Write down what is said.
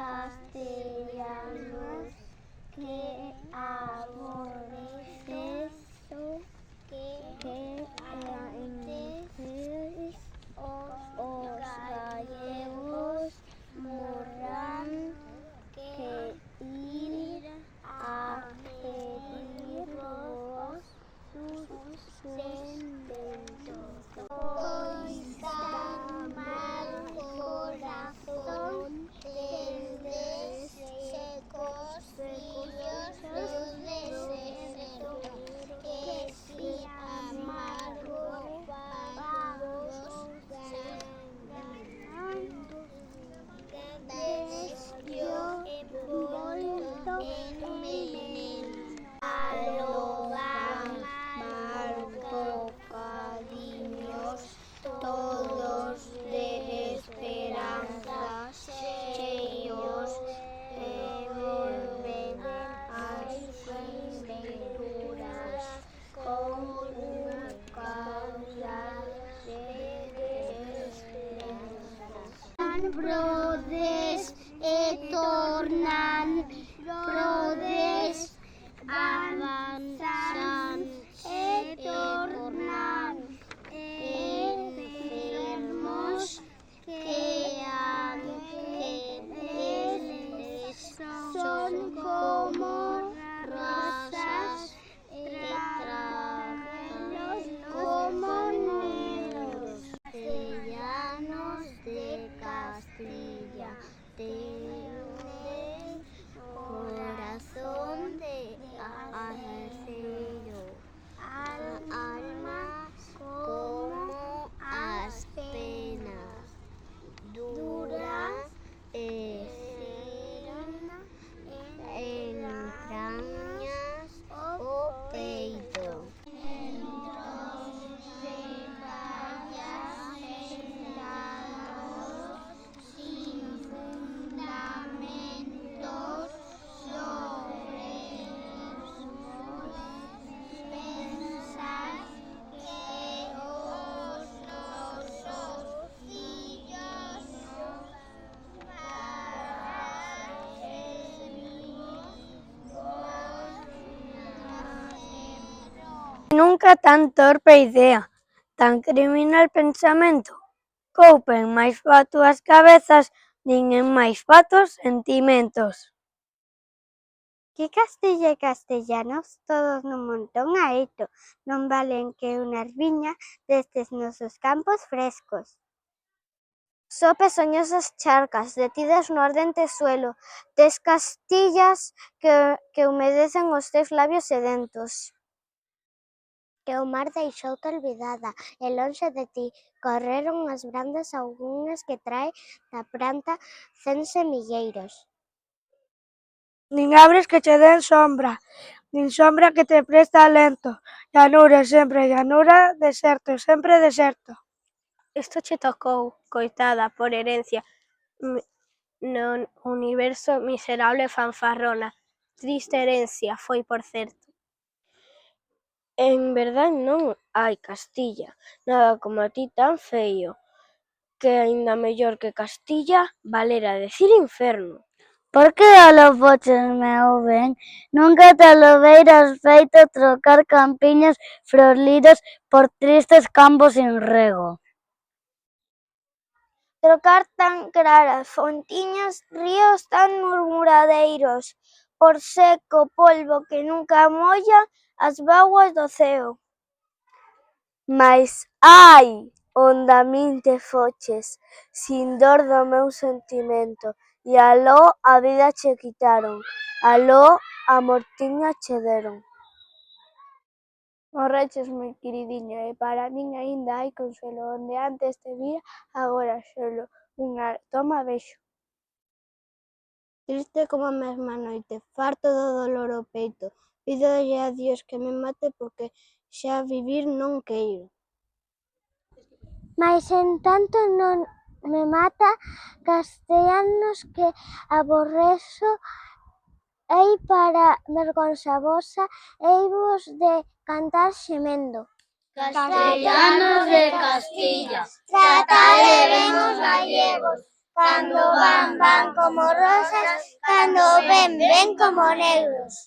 castellanos que aborreces que antes os gallegos morran que ir a pedirvos sustento. Pois tan mal corazón tendes secos fillos do deserto, que si amargo pavos ganando, desyo envolto en veneno. Alobamar bocadiños todos de esperanza cheios e volven as venturas con un caudal de esperanza. Brodes e tornan, brodes avanzan e tornan enfermos que antes son como rosas e trágalos como negros. Castellanos de Castilla, tenéis corazón de acero, alma como as penas, duras e serena, entrañas o peito. Sin fundamentos sobre pensas que os nosos fillos Nunca tan torpe idea, tan criminal pensamento. Coupen máis fatuas cabezas, nin en máis fatos sentimentos. Que Castilla e castellanos todos nun montón a eito, non valen que unha erviña destes nosos campos frescos. Só pesoñosas charcas detidas no ardente suelo, tes castillas que humedecen os teus labios sedentos. Que o mar deixoute olvidada, e lonxe de ti correron as brandas algunhas que trae da planta 100 semilleiros. Nin arbres que che den sombra, nin sombra que te preste alento. Llanura, sempre llanura, deserto, sempre deserto. Isto che tocou, coitada, por herencia, no universo miserable fanfarrona. Triste herencia foi, por certo. En verdade non hai Castilla, nada como a ti tan feio, que aínda mellor que Castilla valera decir inferno. Por que alo foches, meu ben? Nunca te lo veiras feito trocar campiñas frolidas por tristes campos sin rego. Trocar tan claras fontiñas, ríos tan murmuradeiros, por seco polvo que nunca molla as bágoas do ceo. Mais, ai, onde a min te foches, sin dor do meu sentimento, e aló a vida che quitaron, aló a mortiña che deron. Morreches, moi queridiña, e para min aínda hai consuelo, onde antes te vía, agora solo unha toma vexo. Triste como a mesma noite, farto do dolor ao peito, pídolle a Dios que me mate porque xa vivir non queiro. Mais en tanto non me mata castellanos que aborrezo, ei para vergonza vosa, heivos de cantar xemendo. Castellanos de Castilla, tratade ben os gallegos, Cando van, van como rosas, cando ven, ven como negros.